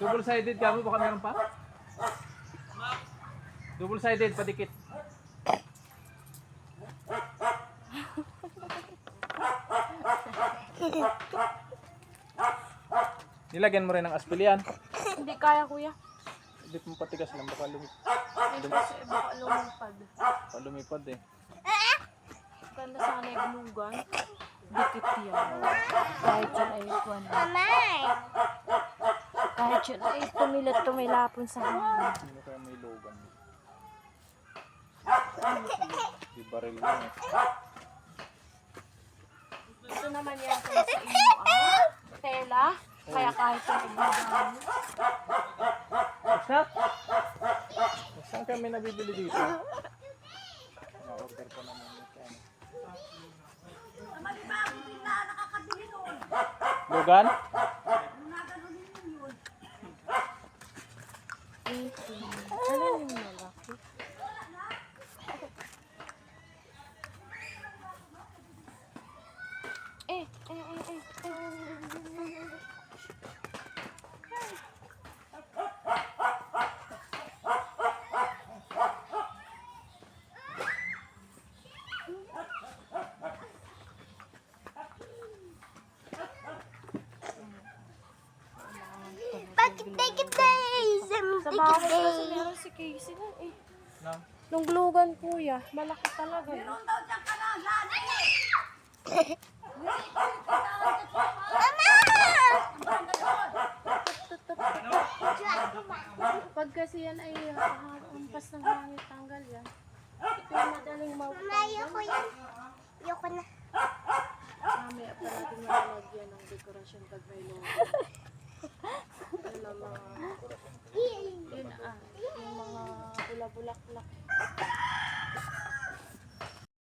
Double-sided ka mo, baka meron pa? Double-sided, padikit. Nilagyan mo rin ng aspilian. Hindi kaya, kuya. Hindi mo patigas lang, baka Kasi baka lumipad. lumipad eh. Ganda sana yung glugan. Dikit yan. Kahit yun ay kuwan. Kahit yun ay tumilapon sa hangin. Hindi kaya may logan. Di baril lang eh. Gusto naman yan kung sa inyo tela. Kaya kahit yun ay glugan. Sak! Saan kami nabibili dito? Na-order ko naman ito. Logan? Ano yung malaki? Sa bahay kasi meron si Casey na eh. No? Nung glugan kuya, malaki talaga. Meron daw dyan kalasan Pag kasi yan ay hampas ng hangin, tanggal yan. Ito yung madaling mawutanggal. Ayoko yan. Ayoko na. Mamaya pa natin malalagyan ng dekorasyon pag may logo. Yun ang mga, yung mga bula-bulaklak.